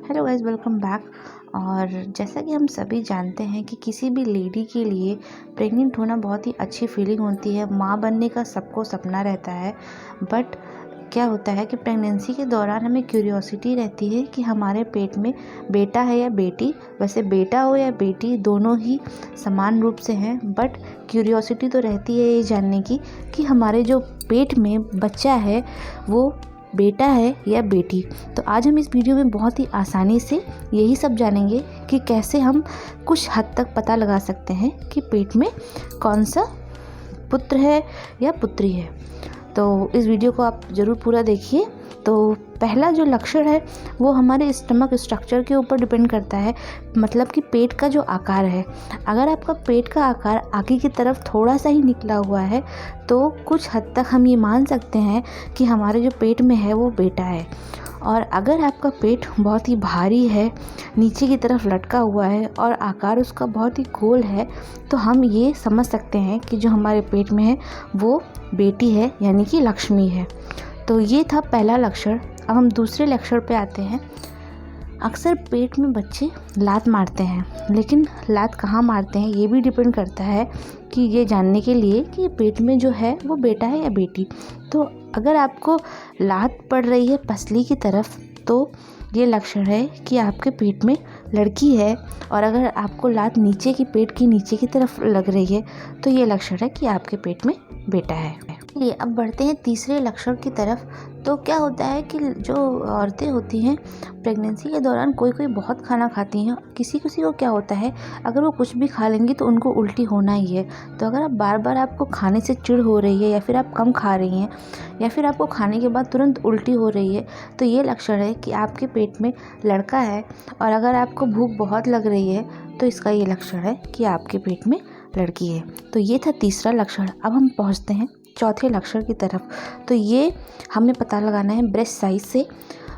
Hello guys, welcome back. और जैसा कि हम सभी जानते हैं कि किसी भी लेडी के लिए प्रेग्नेंट होना बहुत ही अच्छी फीलिंग होती है। माँ बनने का सबको सपना रहता है। बट क्या होता है कि प्रेगनेंसी के दौरान हमें क्यूरियोसिटी रहती है कि हमारे पेट में बेटा है या बेटी। वैसे बेटा हो या बेटी दोनों ही समान रूप से हैं, बट क्यूरियोसिटी तो रहती है ये जानने की कि हमारे जो पेट में बच्चा है वो बेटा है या बेटी। तो आज हम इस वीडियो में बहुत ही आसानी से यही सब जानेंगे कि कैसे हम कुछ हद तक पता लगा सकते हैं कि पेट में कौन सा पुत्र है या पुत्री है। तो इस वीडियो को आप ज़रूर पूरा देखिए। तो पहला जो लक्षण है वो हमारे स्टमक स्ट्रक्चर के ऊपर डिपेंड करता है, मतलब कि पेट का जो आकार है। अगर आपका पेट का आकार आगे की तरफ थोड़ा सा ही निकला हुआ है तो कुछ हद तक हम ये मान सकते हैं कि हमारे जो पेट में है वो बेटा है। और अगर आपका पेट बहुत ही भारी है, नीचे की तरफ लटका हुआ है और आकार उसका बहुत ही गोल है, तो हम ये समझ सकते हैं कि जो हमारे पेट में है वो बेटी है, यानी कि लक्ष्मी है। तो ये था पहला लक्षण। अब हम दूसरे लक्षण पे आते हैं। अक्सर पेट में बच्चे लात मारते हैं, लेकिन लात कहाँ मारते हैं ये भी डिपेंड करता है कि ये जानने के लिए कि पेट में जो है वो बेटा है या बेटी। तो अगर आपको लात पड़ रही है पसली की तरफ तो ये लक्षण है कि आपके पेट में लड़की है। और अगर आपको लात नीचे की पेट की नीचे की तरफ लग रही है तो ये लक्षण है कि आपके पेट में बेटा है। चलिए अब बढ़ते हैं तीसरे लक्षण की तरफ। तो क्या होता है कि जो औरतें होती हैं प्रेगनेंसी के दौरान कोई बहुत खाना खाती हैं। किसी किसी को क्या होता है, अगर वो कुछ भी खा लेंगी तो उनको उल्टी होना ही है। तो अगर आप बार बार आपको खाने से चिढ़ हो रही है, या फिर आप कम खा रही हैं, या फिर आपको खाने के बाद तुरंत उल्टी हो रही है, तो ये लक्षण है कि आपके पेट में लड़का है। और अगर आपको भूख बहुत लग रही है तो इसका ये लक्षण है कि आपके पेट में लड़की है। तो ये था तीसरा लक्षण। अब हम पहुँचते हैं चौथे लक्षण की तरफ। तो ये हमें पता लगाना है ब्रेस्ट साइज से।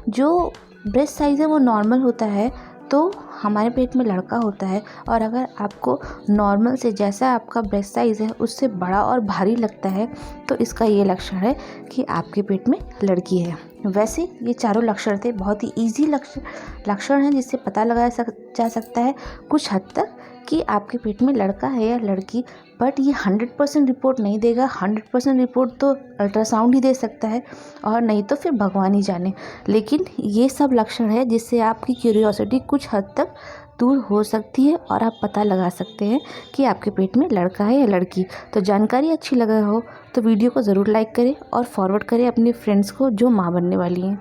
जो ब्रेस्ट साइज़ है वो नॉर्मल होता है तो हमारे पेट में लड़का होता है। और अगर आपको नॉर्मल से जैसा आपका ब्रेस्ट साइज़ है उससे बड़ा और भारी लगता है तो इसका ये लक्षण है कि आपके पेट में लड़की है। वैसे ये चारों लक्षण थे, बहुत ही ईजी लक्षण हैं जिससे पता लगाया जा सकता है कुछ हद तक कि आपके पेट में लड़का है या लड़की। बट ये 100% रिपोर्ट नहीं देगा। 100% रिपोर्ट तो अल्ट्रासाउंड ही दे सकता है, और नहीं तो फिर भगवान ही जाने। लेकिन ये सब लक्षण है जिससे आपकी क्यूरियोसिटी कुछ हद तक दूर हो सकती है और आप पता लगा सकते हैं कि आपके पेट में लड़का है या लड़की। तो जानकारी अच्छी लगा हो तो वीडियो को ज़रूर लाइक करें और फॉरवर्ड करें अपने फ्रेंड्स को जो माँ बनने वाली हैं।